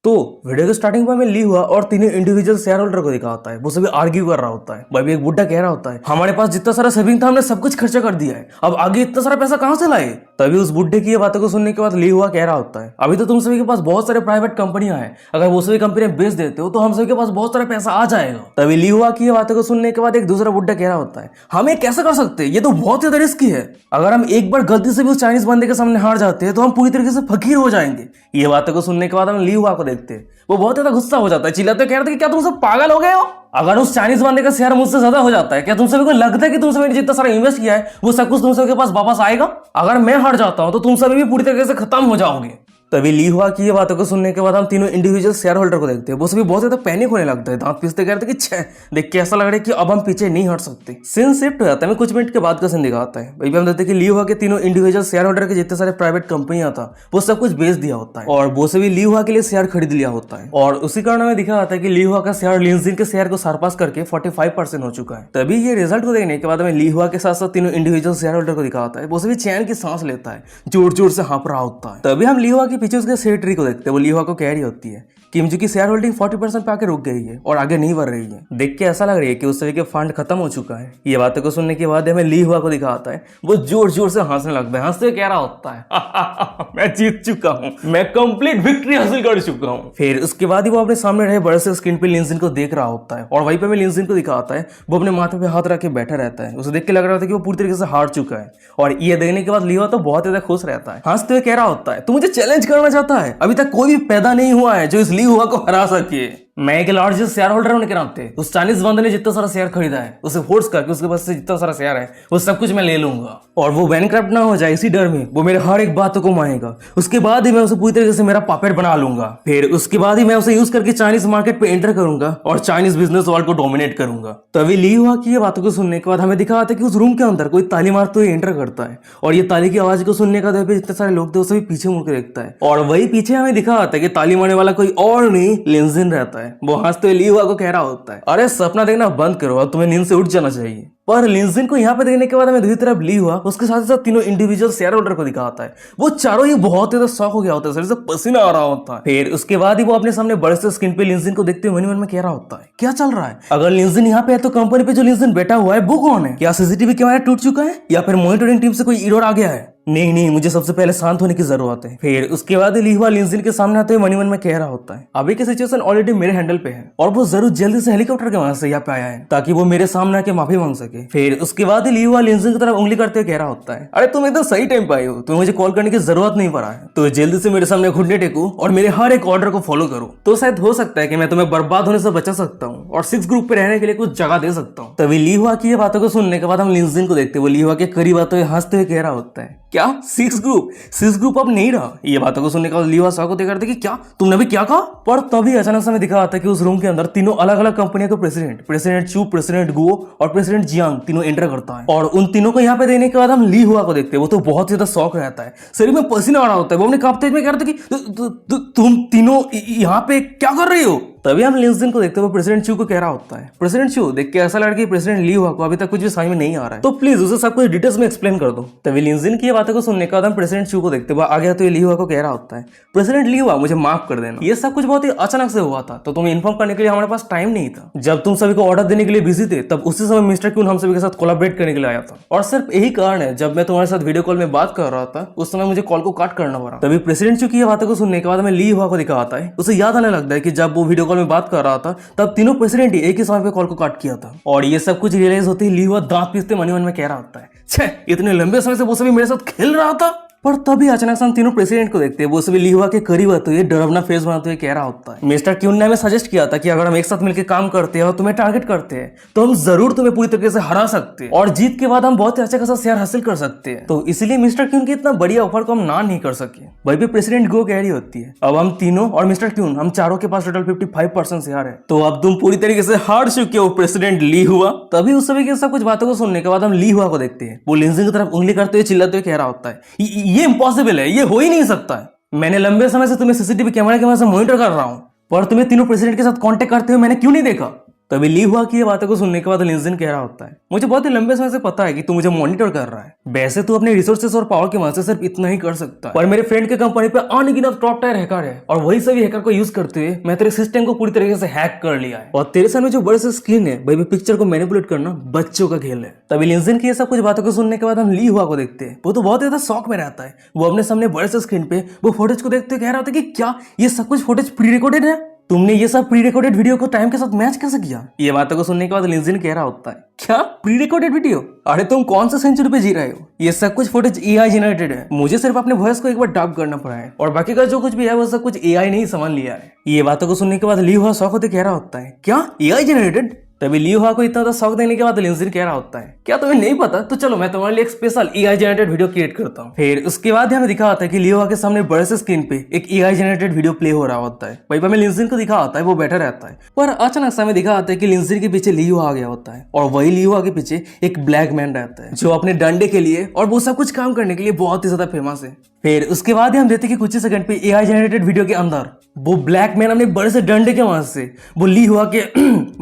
तो वीडियो के स्टार्टिंग में हमें ली हुआ और तीनों इंडिविजुअल शेयर होल्डर को दिखा होता है। वो सभी आर्ग्यू कर रहा होता है। भाई एक बुड्ढा कह रहा होता है हमारे पास जितना सारा सेविंग था हमने सब कुछ खर्चा कर दिया है, अब आगे इतना सारा पैसा कहां से लाए। तभी उस बुड्ढे की ये बातों को सुनने के बाद ली हुआ कह रहा होता है अभी तो तुम सभी के पास बहुत सारे प्राइवेट कंपनियां हैं, अगर वो सभी कंपनियां बेच देते हो तो हम सभी के पास बहुत सारा पैसा आ जाएगा। तभी ली हुआ की ये बातों को सुनने के बाद एक दूसरा बुड्ढा कह रहा होता है हम ये कैसे कर सकते हैं, ये तो बहुत ज्यादा रिस्की है। अगर हम एक बार गलती से भी उस चाइनीज बंदे के सामने हार जाते हैं तो हम पूरी तरीके से फकीर हो जाएंगे। ये बातों को सुनने के बाद हम ली हुआ को देखते हैं, वो बहुत ज्यादा गुस्सा हो जाता है, चिल्लाते कह रहे थे कि क्या तुम सब पागल हो गए हो। अगर उस चाइनीज बंदे का शेयर मुझसे ज्यादा हो जाता है, क्या तुम सभी को लगता है कि तुम सभी ने जितना सारा इन्वेस्ट किया है वो सब कुछ तुम सभी के पास वापस आएगा। अगर मैं हार जाता हूं तो तुम सभी भी पूरी तरीके से खत्म हो जाओगे। तभी ली हुआ की ये बातों को सुनने के बाद हम तीनों इंडिविजुअल शेयर होल्डर को देखते हैं, वो सभी बहुत ज्यादा पैनिक होने लगता है, दांत पीसते कहते हैं कि छह देख के ऐसा लग रहा है कि अब हम पीछे नहीं हट सकते। सीन शिफ्ट हो जाता है, कुछ मिनट के बाद का सीन दिखाता है। भाई हम देखते हैं कि ली हुआ के तीनों इंडिविजुअल शेयर होल्डर के जितने सारे प्राइवेट कंपनियां था वो सब कुछ बेच दिया होता है और वो सभी ली हुआ के लिए शेयर खरीद लिया होता है। और उसी कारण हमें दिखा जाता है कि ली हुआ का शेयर लिंजिन के शेयर को सरपास करके 45% हो चुका है। तभी ये रिजल्ट को देखने के बाद हमें ली हुआ के साथ साथ तीनों इंडिविजुअल शेयर होल्डर को दिखाता है, वो सभी चैन की सांस लेता है, जोर जोर से हाँप रहा होता है। तभी हम ली हुआ के पीछे उसके सेक्रेटरी को देखते हैं, वो ली हुआ को कह रही होती है कि मुझे की शेयर होल्डिंग 40% पे आके रुक गई है और आगे नहीं बढ़ रही है। देख के ऐसा लग रही है कि उस सभी के फंड खत्म हो चुका है। ये बातों को सुनने के बाद हमें ली हुआ को दिखाता है, वो जोर जोर से हंसने लगता है, हंसते कह रहा होता है मैं जीत चुका हूँ, मैं कंप्लीट विक्ट्री हासिल कर चुका हूँ। फिर उसके बाद ही वो अपने सामने रहे बड़े से स्क्रीन पे लिंजिन को देख रहा होता है और वहीं पे हमें लिंजिन को दिखाता है, वो अपने माथे पे हाथ रख के बैठा रहता है। उसे देख के लग रहा था कि वो पूरी तरीके से हार चुका है और ये देखने के बाद ली हुआ तो बहुत ज्यादा खुश रहता है, हंसते हुए कह रहा होता है तू मुझे चैलेंज करना चाहता है, अभी तक कोई भी पैदा नहीं हुआ है जो इस ली हुआ को हरा सके। मैं एक लार्जेस्ट शेयर होल्डर होने के नाते उस चाइनीज बंदे ने जितना सारा शेयर खरीदा है उसे फोर्स करके उसके पास से जितना सारा शेयर है वो सब कुछ मैं ले लूंगा और वो बैंकक्रप्ट ना हो जाए, इसी डर में वो मेरे हर एक बात को मानेगा। उसके बाद ही मैं उसे पूरी तरीके से मेरा पपेट बना लूंगा, फिर उसके बाद ही मैं उसे यूज करके चाइनीज मार्केट पे एंटर करूंगा और चाइनीज बिजनेस वर्ल्ड को डोमिनेट करूंगा। तभी ली हुआ की ये बातों को सुनने के बाद हमें दिखा आता है कि उस रूम के अंदर कोई ताली मारते हुए एंटर करता है और ये ताली की आवाज को सुनने का जितने सारे लोग थे वो सभी पीछे मुड़ के देखता है और वही पीछे हमें दिखा आता है कि ताली मारने वाला कोई और नहीं लिंजिन रहता है। वो हंसते हुए ली हुआ को कह रहा होता है अरे सपना देखना बंद करो, अब तुम्हें नींद से उठ जाना चाहिए। पर लिंजिन को यहाँ पे देखने के बाद हमें दूसरी तरफ ली हुआ उसके साथ साथ तीनों इंडिविजुअल शेयर होल्डर को दिखाता है, वो चारों ही बहुत ज्यादा शॉक हो गया होता है, शरीर से पसीना आ रहा होता है। फिर उसके बाद ही वो अपने सामने बड़े से स्क्रीन पे लिंजिन को देखते हुए मन में कह रहा होता है क्या चल रहा है, अगर लिंजिन यहाँ पे है तो कंपनी पे जो लिंजिन बैठा हुआ है वो कौन है, क्या सीसीटीवी कैमरा टूट चुका है या फिर मॉनिटरिंग टीम से कोई एरर आ गया है। नहीं, मुझे सबसे पहले शांत होने की जरूरत है। फिर उसके बाद ली हुआ लिंजिन के सामने आते हुए मन में कह रहा होता है अभी की सिचुएशन ऑलरेडी मेरे हैंडल पे है और वो जरूर जल्दी से हेलीकॉप्टर के वहां से यहाँ पे आया है ताकि वो मेरे सामने आके माफी मांग सके। फिर उसके बाद ली हुआ लिंजिन की तरफ उंगली करते हुए कह रहा होता है अरे तुम एकदम सही टाइम पे आए हो, तुम्हें मुझे कॉल करने की जरूरत नहीं पड़ा है, तो जल्दी से मेरे सामने घुटने टेको और मेरे हर एक ऑर्डर को फॉलो करो, तो शायद हो सकता है कि मैं तुम्हें बर्बाद होने से बचा सकता हूँ और 6 ग्रुप पे रहने के लिए कुछ जगह दे सकता हूँ। तभी ली हुआ की ये बातों को सुनने के बाद हम लिंजिन को देखते हुए ली हुआ के करीब आते हुए हंसते हुए कह रहा होता है क्या 6 ग्रुप अब नहीं रहा। ये बातों को सुनने के बाद ली हुआ शॉक होते करते कि क्या तुमने भी क्या कहा। पर तभी अचानक से हमें दिखा आता है कि उस रूम के अंदर तीनों अलग अलग कंपनियों के प्रेसिडेंट चू, प्रेसिडेंट गो और प्रेसिडेंट जियांग तीनों एंटर करता है और उन तीनों को यहाँ पे देने के बाद हम ली हुआ को देखते हैं, वो तो बहुत ज्यादा शौक रहता है, शरीर में पसीना आ रहा होता है, वो अपने कांपते में कह रहा था कि तुम तीनों यहाँ पे क्या कर रही हो। तभी हम लिंजिन को देखते हुए प्रेसिडेंट चू को कह रहा होता है प्रेसिडेंट चू देख के ऐसा लड़की प्रेसिडेंट ली हुआ को अभी तक कुछ भी समझ में नहीं आ रहा है, तो प्लीज उसे सब कुछ डिटेल्स में एक्सप्लेन कर दो। तभी लिंजिन की बातों को सुनने के बाद हम प्रेसिडेंट चू को देखते हुए आगे तो ये ली हुआ को कह रहा होता है प्रेसिडेंट ली हुआ मुझे माफ कर देना, ये सब कुछ बहुत ही अचानक से हुआ था, तो तुम्हें इन्फॉर्म करने के लिए हमारे पास टाइम नहीं था। जब तुम सभी को ऑर्डर देने के लिए बिजी थे तब उसी समय मिस्टर क्यून हम सभी के साथ कोलैबोरेट करने के लिए आया था और सिर्फ यही कारण है जब मैं तुम्हारे साथ वीडियो कॉल में बात कर रहा था उस समय मुझे कॉल को काट करना पड़ा। तभी प्रेसिडेंट चू की ये बातों को सुनने के बाद हमें ली हुआ को दिखा आता है, उसे याद आने लगता है कि जब वो वीडियो कॉल में बात कर रहा था तब तीनों प्रेसिडेंट ही एक ही समय पे कॉल को काट किया था और ये सब कुछ रियलाइज होते ही ली हुआ दांत पीसते मन में कह रहा होता है छे इतने लंबे समय से वो सभी मेरे साथ खेल रहा था। पर तभी अचानक से हम तीनों प्रेसिडेंट को देखते हैं, वो सभी ली हुआ के करीब आते हुए डरावना फेस बनाते हुए कह रहा होता है मिस्टर क्यून ने हमें सजेस्ट किया था कि अगर हम एक साथ मिलकर काम करते हैं और तुम्हें टारगेट करते हैं तो हम जरूर तुम्हें पूरी तरीके से हरा सकते हैं और जीत के बाद हम बहुत ही अच्छा खासा शेयर हासिल कर सकते हैं, तो इसलिए मिस्टर क्यून के इतना बढ़िया ऑफर को हम ना नहीं कर सके। वही भी प्रेसिडेंट गो कह रही होती है अब हम तीनों और मिस्टर क्यून हम चारों के पास टोटल 55% शेयर है, तो अब तुम पूरी तरीके से हार चुके हो प्रेसिडेंट ली हुआ। तभी उस सभी के सब कुछ बातों को सुनने के बाद हम ली हुआ को देखते हैं, वो लिंजिन की तरफ उंगली करते हुए चिल्लाते हुए कह रहा होता है ये इम्पॉसिबल है, ये हो ही नहीं सकता है, मैंने लंबे समय से तुम्हें सीसीटीवी कैमरा के वजह से मॉनिटर कर रहा हूं पर तुम्हें तीनों प्रेसिडेंट के साथ कांटेक्ट करते हुए मैंने क्यों नहीं देखा। तभी ली हुआ की ये बातों को सुनने के बाद लिंजिन कह रहा होता है, मुझे बहुत ही लंबे समय से पता है कि तू मुझे मॉनिटर कर रहा है। वैसे तू अपने रिसोर्सेस और पावर की मदद से सिर्फ इतना ही कर सकता है, पर मेरे फ्रेंड के कंपनी पे अनगिनत टॉप टायर हैकर है और वही सभी हैकर को यूज करते हुए मैं तेरे सिस्टम को पूरी तरीके से हैक कर लिया है और तेरे सामने जो बड़े से स्क्रीन है वही पिक्चर को मैनिपुलेट करना बच्चों का खेल है। तभी लिंजिन की ये सब कुछ बातों को सुनने के बाद हम ली हुआ को देखते हैं, वो तो बहुत ज्यादा शौक में रहता है। वो अपने सामने बड़े से स्क्रीन पे वो फुटेज को देखते कह रहा होता है कि क्या ये सब कुछ फुटेज प्री रिकॉर्डेड है? तुमने ये सब प्री रिकॉर्डेड वीडियो को टाइम के साथ मैच कैसे किया? ये बातों को सुनने के बाद लिंजिन कह रहा होता है, क्या प्री रिकॉर्डेड वीडियो? अरे तुम कौन सा सेंचुरी पे जी रहे हो? ये सब कुछ फुटेज एआई जनरेटेड है। मुझे सिर्फ अपने वॉइस को एक बार डब करना पड़ा है और बाकी का जो कुछ भी है वो सब कुछ एआई ने ही समझ लिया है। ये बातों को सुनने के बाद ली हुआ शौक होते कह रहा होता है, क्या एआई जनरेटेड? तभी ली हुआ को इतना ज्यादा शौक देने के बाद लिंजिन कह रहा होता है, क्या तुम्हें नहीं पता? तो चलो मैं तुम्हारे लिए एक special AI generated video create करता हूँ। फिर उसके बाद हमें दिखा होता है कि ली हुआ के सामने बड़े से स्क्रीन पे एक एआई जनरेटेड वीडियो प्ले हो रहा होता है। वहीं पर हमें लिंजिन को दिखा होता है वो बैठा रहता है, पर अचानक से हमें दिखा होता है कि लिंजिन के पीछे ली हुआ आ गया होता है और वही ली हुआ के पीछे एक ब्लैक मैन रहता है जो अपने डंडे के लिए और वो सब कुछ काम करने के लिए बहुत ही ज्यादा फेमस है। फिर उसके बाद हम देखते हैं कि कुछ ही सेकंड पे एआई जनरेटेड वीडियो के अंदर वो ब्लैक मैन अपने बड़े से डंडे के मदद से वो ली हुआ के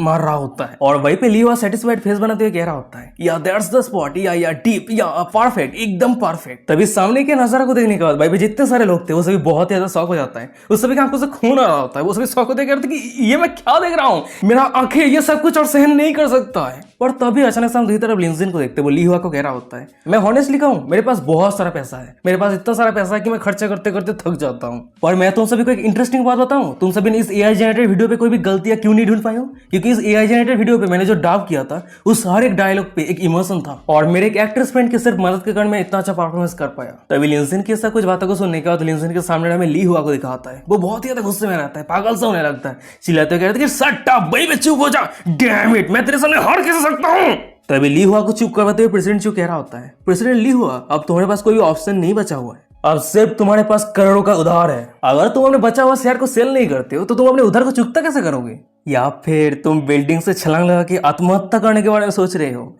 मार रहा होता है और वहीं पे ली हुआ सेटिस्फाइड फेस बनाते हुए कह रहा होता है, या दैट्स द स्पॉट, या डीप, या परफेक्ट, एकदम परफेक्ट। तभी सामने के नजारा को देखने के बाद भाई पे जितने सारे लोग थे वो सभी बहुत ही ज्यादा शौक हो जाता है। उस सभी की आंखों से खून आ रहा होता है। वो सभी शौक होते कहते कि ये मैं क्या देख रहा हूँ, मेरा आंखें ये सब कुछ और सहन नहीं कर सकता है। पर तभी अचानक से हम दूसरी तरफ लिंजिन को देखते, वो ली हुआ को कह रहा होता है, मैं हॉनेस्टली कहूं मेरे पास बहुत सारा पैसा है, मेरे पास इतना सारा पैसा है कि मैं खर्चा करते करते थक जाता हूं। पर मैं तुम सभी को एक इंटरेस्टिंग बात बताऊं, तुम सभी ने इस एआई जनरेटेड वीडियो पे कोई भी गलतियां क्यों नहीं ढूंढ पाए हो? क्योंकि इस एआई जनरेटेड वीडियो पे मैंने जो डब किया था उस हर एक डायलॉग पे एक इमोशन था और मेरे एक एक्ट्रेस फ्रेंड के सिर्फ मदद के कारण मैं इतना अच्छा परफॉर्मेंस कर पाया। तभी लिंजिन की सब कुछ बातों को सुनने के बाद लिंजिन के सामने हमें ली हुआ को दिखाता है, वो बहुत ही ज्यादा गुस्से में रहता है, पागल सा होने लगता है, चिल्लाते कहते कि शट अप भाई, मैं चुप हो जा, डैम इट, मैं तेरे सामने हार कैसे सकता हूं? तभी ली हुआ को चुप करवाते हुए प्रेसिडेंट चुप कह रहा होता है, प्रेसिडेंट ली हुआ, अब तुम्हारे पास कोई ऑप्शन नहीं बचा हुआ है, अब सिर्फ तुम्हारे पास करोड़ों का उधार है। अगर तुम अपने बचा हुआ शेयर को सेल नहीं करते हो तो तुम अपने उधार को चुकता कैसे करोगे? या फिर तुम बिल्डिंग से छलांग लगा के आत्महत्या करने के बारे में सोच रहे हो?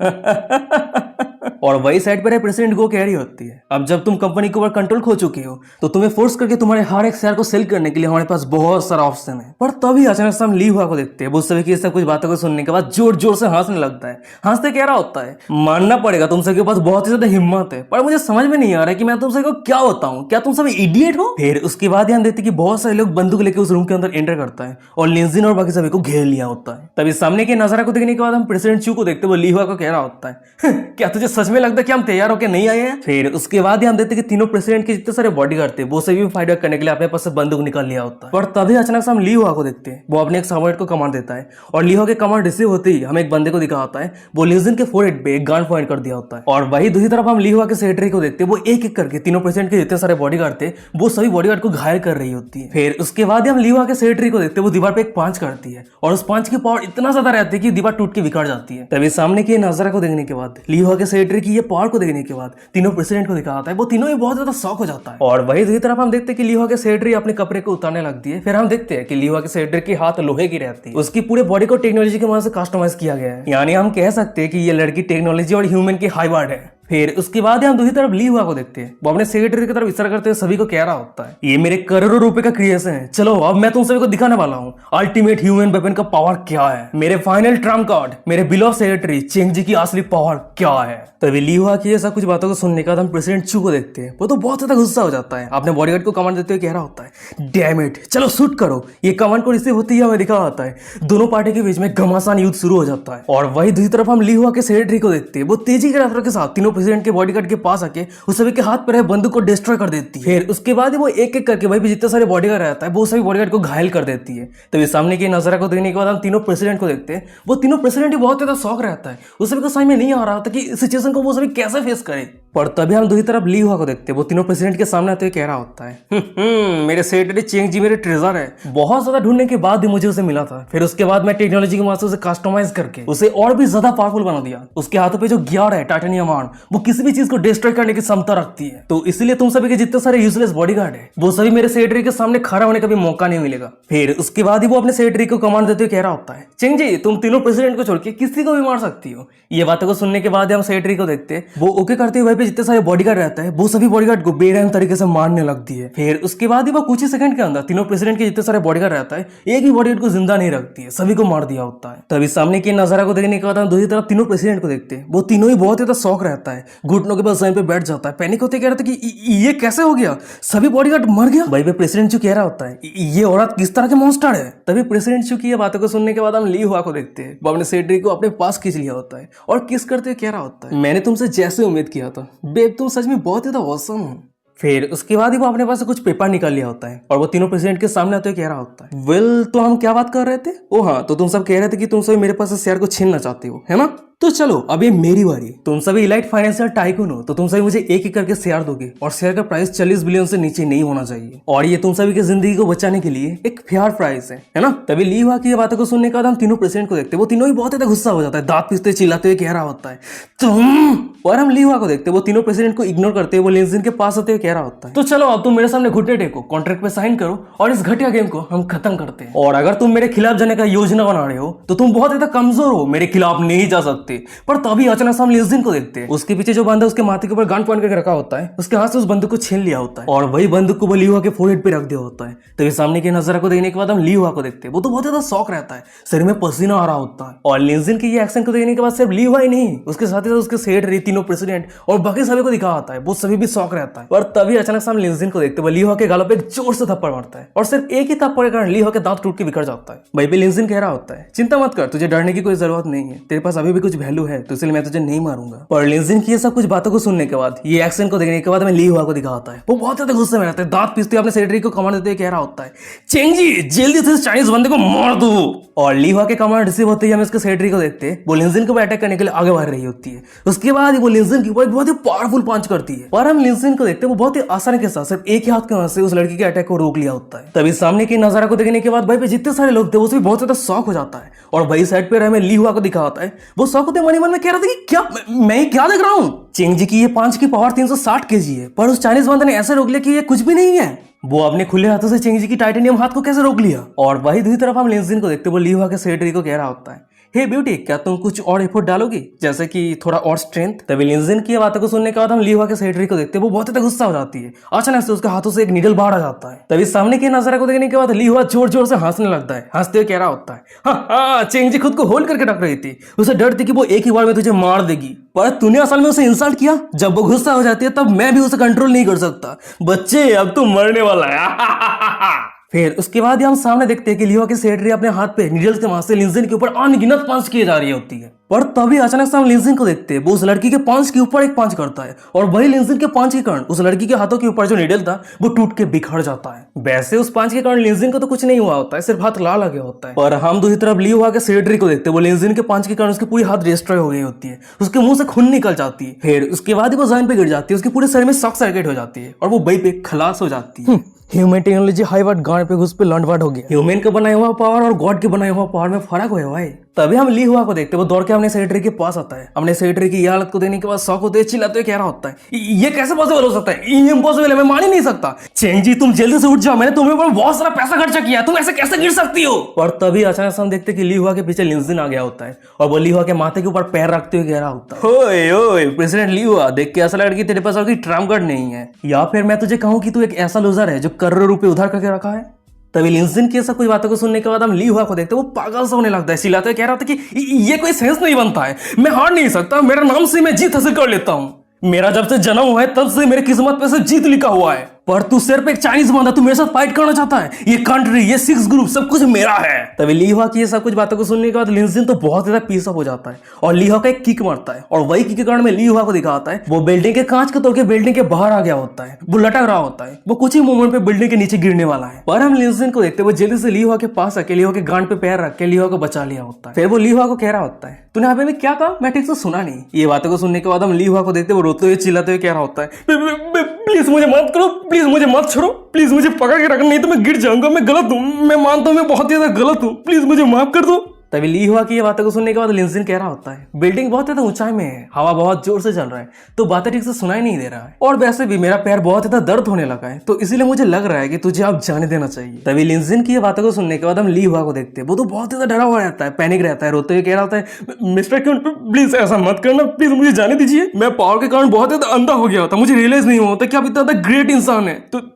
और वही साइड पर प्रेसिडेंट को कह रही होती है, अब जब तुम कंपनी के ऊपर कंट्रोल खो चुके हो तो तुम्हें फोर्स करके तुम्हारे हर एक शेयर को सेल करने के लिए हमारे पास बहुत सारा ऑप्शन है। पर तभी अचानक से हम ली हुआ को देखते हैं, वो सभी की सब कुछ बातों को सुनने के बाद जोर जोर से हंसने लगता है। हंसते कह रहा होता है, मानना पड़ेगा तुम सबके पास बहुत ही ज्यादा हिम्मत है, पर मुझे समझ में नहीं आ रहा है कि मैं तुम सबको क्या बताऊं, क्या तुम सब इडियट हो? फिर उसके बाद ध्यान देते कि बहुत सारे लोग बंदूक लेके उस रूम के अंदर एंटर करता है और लिंजिन और बाकी सभी को घेर लिया होता है। तभी सामने के नजारा को देखने के बाद हम प्रेसिडेंट चू को देखते वो ली हुआ को कह रहा होता है, क्या तुझे सच में लगता है कि हम तैयार होकर नहीं आए हैं? फिर उसके बाद हम देखते कि तीनों प्रेसिडेंट के जितने सारे बॉडीगार्ड थे वो सभी फाइट बैक करने के लिए अपने पास से बंदूक निकाल लिया होता है। पर तभी अचानक से हम ली हुआ को देखते हैं, वो अपने एक सबॉर्डिनेट को कमांड देता है और ली हुआ के कमांड रिसीव होते ही हमें एक बंदे को दिखा होता है, वो लिंजिन के फोरहेड पे एक गन पॉइंट कर दिया होता है। और वही दूसरी तरफ हम ली हुआ के सेक्रेटरी को देखते हैं, वो एक एक करके तीनों प्रेसिडेंट के जितने सारे बॉडीगार्ड थे वो सभी बॉडीगार्ड को घायल कर रही होती है। फिर उसके बाद हम ली हुआ के सेक्रेटरी को देखते हैं, वो दीवार पे एक पंच करती है और उस पंच की पावर इतना ज्यादा रहती है कि दीवार टूट के बिखर जाती है। तभी सामने के नजारा को देखने के बाद ली हुआ के सेक्रेटरी की ये पावर को देखने के बाद तीनों प्रेसिडेंट को दिखा आता है, वो तीनों ही बहुत ज्यादा शॉक हो जाता है। और वही दूसरी तरफ हम देखते हैं कि ली हुआ के सेक्रेटरी अपने कपड़े को उतारने लगती है। फिर हम देखते हैं कि ली हुआ के सेक्रेटरी की हाथ लोहे की रहती है, उसकी पूरे बॉडी को टेक्नोलॉजी की मदद से कस्टमाइज किया गया है, यानी हम कह सकते हैं कि ये लड़की टेक्नोलॉजी और ह्यूमन की हाइब्रिड है। फिर उसके बाद हम दूसरी तरफ ली हुआ को देखते हैं, वो अपने सेक्रेटरी की तरफ इशारा करते हुए सभी को कह रहा होता है, ये मेरे करोड़ों रुपए का क्रिएशन है, चलो अब मैं तुम सभी को दिखाने वाला हूँ अल्टीमेट ह्यूमन वेपन का पावर क्या है, मेरे फाइनल ट्रम्प कार्ड, मेरे बिलो सेक्रेटरी चेंग जी की असली पावर क्या है। तभी ली हुआ की ये सब कुछ बातों को सुनने के बाद हम प्रेसिडेंट चू को देखते हैं, वो तो बहुत ज्यादा गुस्सा हो जाता है, अपने बॉडीगार्ड को कमांड देते हुए कह रहा होता है, डैम इट, चलो शूट करो। ये कमांड को रिसीव होती है हमें दिखा होता है, दोनों पार्टी के बीच में घमासान युद्ध शुरू हो जाता है। और वही दूसरी तरफ हम ली हुआ के सेक्रेटरी को देखते हैं, वो तेजी के रफ्तार के साथ तीनों प्रेसिडेंट के बॉडीगार्ड के पास आके उस सभी के हाथ पर है बंदूक को डिस्ट्रॉय कर देती है। फिर उसके बाद वो एक एक करके वही जितने सारे बॉडीगार्ड रहता है वो सभी बॉडीगार्ड को घायल कर देती है। तभी सामने के नजारा को देखने के बाद हम तीनों प्रेसिडेंट को देखते हैं, वो तीनों प्रेसिडेंट बहुत ज्यादा शौक रहता है, उस सभी को समझ में नहीं आ रहा था कि सिचुएशन को वो सभी कैसे फेस करे। पर तभी हम दूसरी तरफ ली हुआ को देखते हैं, वो तीनों प्रेसिडेंट के सामने आते हुए कह रहा होता है, मेरे सेक्रेटरी चेंग जी मेरे ट्रेजर है, बहुत ज्यादा ढूंढने के बाद भी मुझे उसे मिला था। फिर उसके बाद मैं टेक्नोलॉजी की मदद से उसे कस्टमाइज करके उसे और भी ज्यादा पावरफुल बना दिया। उसके हाथों पे जो गियर है टाइटेनियम आर्म, वो किसी भी चीज को डिस्ट्रॉय करने की क्षमता रखती है, तो इसलिए तुम सभी के जितने सारे यूजलेस बॉडीगार्ड है वो सभी मेरे सेक्रेटरी के सामने खड़ा होने का भी मौका नहीं मिलेगा। फिर उसके बाद ही वो अपने सेक्रेटरी को कमांड देते हुए कह रहा होता है, चेंग जी तुम तीनों प्रेसिडेंट को छोड़ के किसी को भी मार सकती हो। ये बातों को सुनने के बाद हम सेक्रेटरी को देखते हैं, वो ओके करते हुए पे जितने सारे बॉडीगार्ड रहता है वो सभी बॉडीगार्ड को बेरहम तरीके से मारने लगती है। फिर उसके बाद ही वो कुछ ही सेकंड के अंदर तीनों प्रेसिडेंट के जितने सारे बॉडीगार्ड रहता है एक भी बॉडीगार्ड को जिंदा नहीं रखती है, सभी को मार दिया होता है। तभी सामने के नजारा को देखने के बाद हम दूसरी तरफ तीनों प्रेसिडेंट को देखते हैं। वो तीनों ही बहुत ज्यादा शौक रहता है, घुटनों के पास जमीन पे बैठ जाता है, पैनिक होते कह रहा था कि ये कैसे हो गया, सभी बॉडीगार्ड मर गया। भाई पे प्रेसिडेंट जो कह रहा होता है ये औरत किस तरह के मॉन्स्टर है। तभी प्रेसिडेंट चुकी ये बातों को सुनने के बाद हम ली हुआ को देखते हैं। वो अपने सेक्रेटरी को अपने पास खींच लिया होता है और किस करते हुए कह रहा होता है, मैंने तुमसे जैसे उम्मीद किया था बेब, तुम सच में बहुत ज्यादा ऑसम हो। फिर उसके बाद ही वो अपने पास से कुछ पेपर निकाल लिया होता है और वो तीनों प्रेसिडेंट के सामने आते हुए कह रहा होता है, वेल तो हम क्या बात कर रहे थे, ओ हाँ तो तुम सब कह रहे थे कि तुम सब मेरे पास से शेयर को छीनना चाहते हो, है ना। तो चलो अब ये मेरी बारी, तुम सभी इलाइट फाइनेंशियल टाइकून हो तो तुम सभी मुझे एक एक करके शेयर दोगे और शेयर का प्राइस 40 बिलियन से नीचे नहीं होना चाहिए और ये तुम सभी की जिंदगी को बचाने के लिए एक फेयर प्राइस है ना। तभी ली हुआ की ये बातों को सुनने के बाद हम तीनों प्रेसिडेंट को देखते, वो तीनों ही बहुत ज्यादा गुस्सा हो जाता है, दांत पीसते चिल्लाते हुए कह रहा होता है तुम। और हम ली हुआ को देखते, वो तीनों प्रेसिडेंट को इग्नोर करते हुए वो लिंजिन के पास आते हुए कह रहा होता है, तो चलो अब तुम मेरे सामने घुटने टेको, कॉन्ट्रैक्ट पे साइन करो और इस घटिया गेम को हम खत्म करते हैं। और अगर तुम मेरे खिलाफ जाने का योजना बना रहे हो तो तुम बहुत ज्यादा कमजोर हो, मेरे खिलाफ नहीं जा सकते। पर तभी अचानक हम लिंजिन को देखते हैं, उसके पीछे जो बंदा उसके माथे के ऊपर गन पॉइंट करके रखा होता है, उसके हाथ से उस बंदूक को छीन लिया होता है और वही बंदूक को वो ली हुआ के फोरहेड पे रख दिया होता है। तभी सामने के नजारा को देखने के बाद हम ली हुआ को देखते हैं, वो तो बहुत ज्यादा शौक रहता है, शरीर में पसीना आ रहा होता है। और लिंजिन के ये एक्शन को देखने के बाद सिर्फ ली हुआ ही नहीं, उसके साथ ही साथ उसके सेक्रेटरी, तीनों प्रेसिडेंट और बाकी सभी को दिखा होता है, वो सभी भी शौक रहता है। और तभी अचानक हम लिंजिन को देखते हैं, ली हुआ के गालों पे एक जोर से थप्पड़ मारता है और सिर्फ एक ही थप्पड़ के कारण ली हुआ के दांत टूट के बिखर जाता है। भाई पे लिंजिन कह रहा होता है, चिंता मत कर, तुझे डरने की कोई जरूरत नहीं है, तेरे पास अभी भी कुछ वैल्यू है तो इसलिए मैं तुझे नहीं मारूंगा। और लिंजिन की ये सब कुछ बातों को सुनने के बाद, ये एक्शन को देखने के बाद हमें ली हुआ को दिखा होता है, वो बहुत ज्यादा गुस्से में रहता है, दांत पीसते अपने सेक्रेटरी को कमांड देते हुए कह रहा होता है, चेंजी जल्दी से चाइनीज बंदे को मार दो। और ली हुआ के कमांड रिसीव होते ही हम इसके सेक्रेटरी को देखते हैं, वो लिंजिन को अटैक करने के लिए आगे बढ़ रही होती है। उसके बाद वो लिंजिन के ऊपर बहुत ही पावरफुल पंच करती है और हम लिंजिन को देखते हैं, वो बहुत ही आसानी के साथ सिर्फ एक ही हाथ के मदद से उस लड़की के अटैक को रोक लिया होता है। तभी सामने के नजारा को देखने के बाद भाई पे जितने सारे लोग थे वो सभी बहुत ज्यादा शॉक हो जाता है और भाई साइड पे हमें ली हुआ को दिखा होता है, वो शॉक होते मन ही मन में कह रहा था कि क्या मैं क्या देख रहा हूँ। चेंजी की ये पांच की पावर 360 केजी है, पर उस चाइनीज बंदे ने ऐसे रोक लिया कि ये कुछ भी नहीं है। वो अपने खुले हाथों से चेंजी की टाइटेनियम हाथ को कैसे रोक लिया। और वही दूसरी तरफ हम लिंजिन को देखते, वो ली हुआ के सेक्रेटरी को कह रहा होता है, हे ब्यूटी क्या तुम कुछ और एफर्ट डालोगी, जैसे कि थोड़ा और स्ट्रेंथ। तभी लिंजिन की बातों को सुनने के बाद हम ली हुआ के सेक्रेटरी को देखते, वो बहुत ज्यादा गुस्सा हो जाती है, अचानक से उसके हाथों से एक नीडल बाहर आ जाता है। तभी सामने के नजारा को देखने के बाद ली हुआ जोर जोर से हंसने लगता है, हंसते हुए कह रहा होता है, हाँ चेंजी खुद को होल्ड करके रख रही थी, उसे डर थी कि वो एक ही बार में तुझे मार देगी, पर तूने असल में उसे इंसल्ट किया। जब वो गुस्सा हो जाती है तब मैं भी उसे कंट्रोल नहीं कर सकता, बच्चे अब तू मरने वाला है। फिर उसके बाद हम सामने देखते हैं कि लियो की सेक्रेटरी अपने हाथ पे नीडल्स के मार से लिंजिन के ऊपर अनगिनत पंच किए जा रही होती है। पर तभी अचानक से हम लिंजिन को देखते हैं, वो उस लड़की के पंच के ऊपर एक पंच करता है और वही लिंजिन के पंच के कारण उस लड़की के हाथों के ऊपर जो नीडल था वो टूट के बिखर जाता है। वैसे उस पंच के कारण लिंजिन को तो कुछ नहीं हुआ होता है, सिर्फ हाथ लाल लगे होता है। पर हम दूसरी तरफ लियो के सेक्रेटरी को देखते हैं, वो लिंजिन के पंच के कारण उसकी पूरी हाथ डिस्ट्रॉय हो गई होती है, उसके मुंह से खून निकल जाती है। फिर उसके बाद वो जमीन पे गिर जाती है, उसके पूरे शरीर में शॉक सर्किट हो जाती है और वो वहीं पे खलास हो जाती है। ह्यूमन टेक्नोलॉजी हाई वाट गांड पे घुस पे लंडवाट हो गया। ह्यूमन का बनाया हुआ पावर और गॉड के बनाया हुआ पावर में फर्क हुआ भाई। तभी हम ली हुआ को देखते, वो दौड़ के अपने सेक्रेटरी के पास आता है, अपने सेक्रेटरी की हालत को देखने के बाद शौक होते चिल्लाते हुए कह रहा होता है, ये कैसे पॉसिबल हो सकता है, ये इम्पॉसिबल है, मैं मान ही नहीं सकता। चेंजी तुम जल्दी से उठ जाओ, मैंने तुम्हें ऊपर बहुत सारा पैसा खर्चा किया, तुम ऐसे कैसे गिर सकती हो। और तभी अचानक हम देखते कि ली हुआ के पीछे लिंजिन आ गया होता है और वो ली हुआ के माथे के ऊपर पैर रखते हुए कह रहा होता है, ओए ओए प्रेसिडेंट ली हुआ, देख के ऐसा लग रहा है कि तेरे पास और कोई ट्रम्प कार्ड नहीं है, या फिर मैं तुझे कहूं कि तू एक ऐसा लूजर है जो करोड़ों रुपए उधार करके रखा है। तभी लिंजिन की सब कुछ बातों को सुनने के बाद हम ली हुआ को देखते, वो पागल सा होने लगता है, चिल्लाते हुए कह रहा था कि ये कोई सेंस नहीं बनता है, मैं हार नहीं सकता, मेरा नाम से मैं जीत हासिल कर लेता हूं, मेरा जब से जन्म हुआ है तब से मेरे किस्मत पे से जीत लिखा हुआ है, पर तू सिर्फ एक चाइनीज बंदा, तू मेरे साथ फाइट करना चाहता है, ये कंट्री, ये 6 ग्रुप सब कुछ मेरा है। तभी ली हुआ की ये सब कुछ बातों को सुनने के बाद लिंजिन तो बहुत ज्यादा पीस अप हो जाता है और ली हुआ का एक किक मारता है और वही किक के कारण में ली हुआ को दिखा आता है, वो बिल्डिंग के कांच को तोड़ के बिल्डिंग के बाहर आ गया होता है, वो लटक रहा होता है, वो कुछ ही मोमेंट पे बिल्डिंग के नीचे गिरने वाला है। पर हम लिंजिन को देखते, वो जल्दी से ली हुआ के पास आके ली हुआ के गांड पे पैर रख के ली हुआ को बचा लिया होता है। फिर वो ली हुआ को कह रहा होता है, तूने यहाँ पे क्या कहा, मैं ठीक से सुना नहीं। ये बातों को सुनने के बाद हम ली हुआ को देखते, वो रोते हुए चिल्लाते हुए कह रहा होता है, प्लीज मुझे मत करो, प्लीज मुझे मत छोड़ो, प्लीज मुझे पकड़ के रखना, नहीं तो मैं गिर जाऊंगा, मैं गलत हूँ, मैं मानता हूँ मैं बहुत ज्यादा गलत हूँ, प्लीज मुझे माफ कर दो। तभी ली हुआ की ये बातों को सुनने के बाद लिंजिन कह रहा होता है बिल्डिंग बहुत ज्यादा ऊंचाई में है, हवा बहुत जोर से चल रहा है तो बातें ठीक से सुनाई नहीं दे रहा है, और वैसे भी मेरा पैर बहुत ज्यादा दर्द होने लगा है तो इसीलिए मुझे लग रहा है कि तुझे अब जाने देना चाहिए। तभी लिंजिन की ये बातों को सुनने के बाद हम ली हुआ को देखते हैं, वो तो बहुत ज्यादा डरा हुआ रहता है, पैनिक रहता है, रोते हुए कह रहा होता है मिस्टर क्यों प्लीज ऐसा मत करना, प्लीज मुझे जाने दीजिए, मैं पावर के कारण बहुत ज्यादा अंधा हो गया था, मुझे रियलाइज नहीं हुआ था कि आप इतना ज्यादा ग्रेट इंसान है,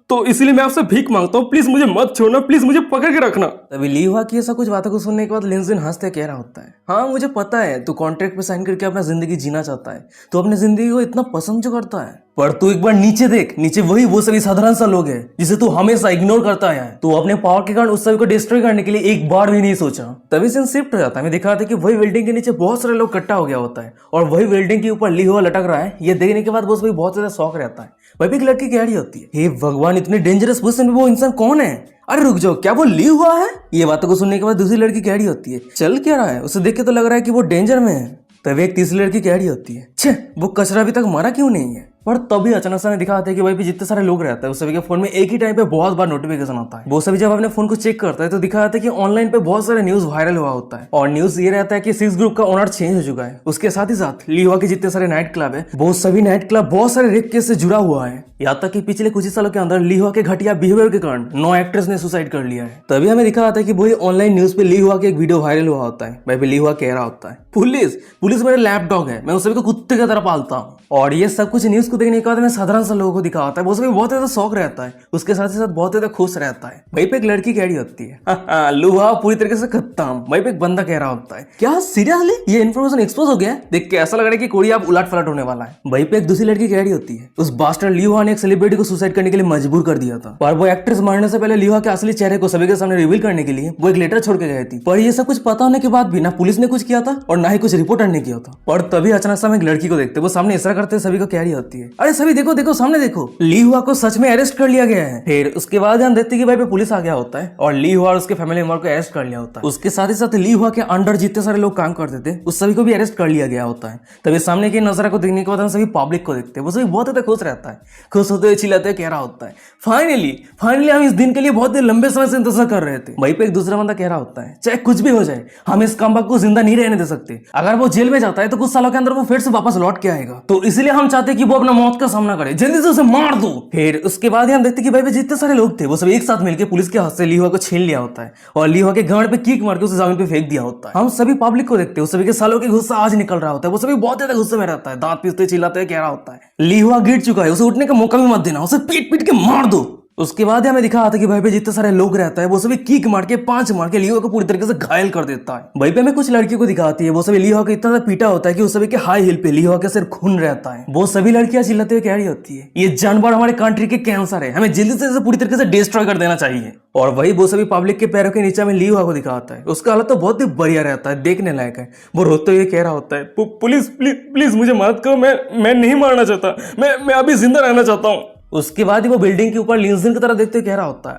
तो इसीलिए मैं आपसे भीख मांगता हूँ, प्लीज मुझे मत छोड़ना, प्लीज मुझे पकड़ के रखना। तभी ली हुआ की ऐसा कुछ बातों को सुनने के बाद लिंजिन हंसते कह रहा होता है हाँ मुझे पता है तू कॉन्ट्रैक्ट पे साइन करके अपना जिंदगी जीना चाहता है, तो अपनी जिंदगी को इतना पसंद जो करता है, पर तू एक बार नीचे देख, नीचे वही वो सभी साधारण सा लोग हैं जिसे तू हमेशा इग्नोर करता है, तू अपने पावर के कारण उस सभी को डिस्ट्रॉय करने के लिए एक बार भी नहीं सोचा। तभी सीन शिफ्ट हो जाता है, मैं दिखाता है कि वही बिल्डिंग के नीचे बहुत सारे लोग इकट्ठा हो गया होता है और वही बिल्डिंग के ऊपर ली हुआ लटक रहा है, ये देखने के बाद वो सभी बहुत ज्यादा शौक रहता है। वही भी एक लड़की कह रही होती है हे भगवान इतनी डेंजरस पोजीशन में वो इंसान कौन है, अरे रुक जाओ क्या वो ली हुआ है। ये बातों को सुनने के बाद दूसरी लड़की कह रही होती है चल क्या रहा है, उसे देख के तो लग रहा है कि वो डेंजर में है। तभी एक तीसरी लड़की कह रही होती है छे वो कचरा अभी तक मरा क्यों नहीं है, पर तभी अचानक से दिखाते हैं कि भाई भी जितने सारे लोग रहते हैं उस सभी के फोन में एक ही टाइम पे बहुत बार नोटिफिकेशन आता है। वो सभी जब अपने फोन को चेक करता है तो दिखाते हैं कि ऑनलाइन पे बहुत सारे न्यूज वायरल हुआ होता है, और न्यूज ये रहता है कि सिक्स ग्रुप का ओनर चेंज हो चुका है। उसके साथ ही साथ ली हुआ के जितने सारे नाइट क्लब है वो सभी नाइट क्लब बहुत सारे रेप केस से जुड़ा हुआ है, यहाँ तक कि पिछले कुछ ही सालों के अंदर ली हुआ के घटिया बिहेवियर के कारण 9 एक्ट्रेस ने सुसाइड कर लिया है। तभी हमें दिखा आता है कि वही ऑनलाइन न्यूज पे ली हुआ के एक वीडियो वायरल हुआ होता है, भाई ली हुआ कह रहा होता है पुलिस मेरे लैपडॉग है, मैं उस सभी को कुत्ते की तरह पालता हूँ। और ये सब कुछ न्यूज को देखने के बाद मैं साधारण सा लोगों को दिखाता है, वो सभी बहुत ज्यादा शौक रहता है, उसके साथ ही साथ बहुत ज्यादा खुश रहता है। वहीं पे एक लड़की कह रही होती है लुहा पूरी तरीके से खत्म। वहीं पे एक बंदा कह रहा होता है क्या सीरियसली ये इन्फॉर्मेशन एक्सपोज हो गया है, देख के ऐसा लग रहा है कि कोई अब उलट पलट होने वाला है। वहीं पे एक दूसरी लड़की कह रही होती है उस बास्टर्ड लियुहा ने एक सेलिब्रिटी को सुसाइड करने के लिए मजबूर कर दिया था, पर वो एक्ट्रेस मरने से पहले लियुहा के असली चेहरे को सभी के सामने रिवील करने के लिए वो एक लेटर छोड़ के गई थी, पर ये सब कुछ पता होने के बाद भी ना पुलिस ने कुछ किया था और ना ही कुछ रिपोर्टर ने किया था। और तभी अचानक से हम एक लड़की को देखते, वो सामने इशारा करते सभी को कह रही होती है अरे सभी देखो देखो सामने देखो ली हुआ को सच में अरेस्ट कर लिया गया है। फिर उसके बाद हम देखते कि भाई पे पुलिस आ गया होता है और ली हुआ और उसके फैमिली मेंबर को अरेस्ट कर लिया होता है। उसके साथ ही साथ ली हुआ के अंडर जितने सारे लोग काम करते थे उस सभी को भी अरेस्ट कर लिया गया होता है। तभी सामने की नजारा को देखने के बाद हम सभी पब्लिक को देखते हैं, वो सभी बहुत ज्यादा खुश रहता है, खुश होते हुए चिल्लाते हुए कह रहा होता है फाइनली हम इस दिन के लिए बहुत ही लंबे समय से इंतजार कर रहे थे। वहीं पे एक दूसरा बंदा कह रहा होता है चाहे कुछ भी हो जाए हम इस कमबख्त को जिंदा नहीं रहने दे सकते, अगर वो जेल में जाता है तो कुछ सालों के अंदर वो फिर से वापस लौट के आएगा, तो इसलिए हम चाहते हैं कि वो अपना मौत का सामना करे, जल्दी से उसे मार दो। फिर उसके बाद हम देखते कि भाई जितने सारे लोग थे वो सब एक साथ मिलकर पुलिस के हाथ से ली हुआ को छीन लिया होता है और ली हुआ के गांड पे किक मार के उसे जमीन पे फेंक दिया होता है। हम सभी पब्लिक को देखते हैं, उस सभी के सालों के गुस्सा आज निकल रहा होता है, वो सभी बहुत ज्यादा गुस्से में रहता है, दांत पीसते चिल्लाते हुए कह रहा होता है ली हुआ गिर चुका है, उसे उठने का मौका भी मत देना, उसे पीट पीट के मार दो। उसके बाद हमें दिखा आता कि भाई पे जितने सारे लोग रहता है वो सभी किक मार के पांच मार के लियो को पूरी तरीके से घायल कर देता है। वहीं पे हमें कुछ लड़कियों को दिखाती है, वो सभी लियो को इतना ज्यादा पीटा होता है कि उस सभी के हाई हिल पे लियो के सिर खून रहता है। वो सभी लड़कियां चिल्लाते हुए कह रही होती है ये जानवर हमारे कंट्री के कैंसर है, हमें जल्दी से पूरी तरीके से डिस्ट्रॉय कर देना चाहिए। और वही वो सभी पब्लिक के पैरों के नीचे में लियो को दिखाता है, उसका हालत तो बहुत ही बढ़िया रहता है, देखने लायक है। वो रोते हुए कह रहा होता है पुलिस प्लीज मुझे मदद करो, मैं नहीं मारना चाहता, मैं अभी जिंदा रहना चाहता हूँ। उसके बाद ही वो बिल्डिंग के ऊपर लिंजिन की तरह देखते कह रहा होता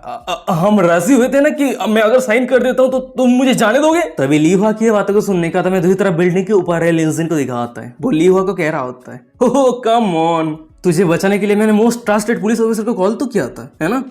है हम राजी हुए थे ना कि मैं अगर साइन कर देता हूं तो तुम मुझे जाने दोगे। तभी लीहुआ की बातों को सुनने का मैं दूसरी तरफ बिल्डिंग के ऊपर है लिंजिन को दिखाता है, वो लीहुआ को कह रहा होता है ओह कम ऑन, तुझे बचाने के लिए मैंने मोस्ट ट्रस्टेड पुलिस ऑफिसर को कॉल तो किया था है ना,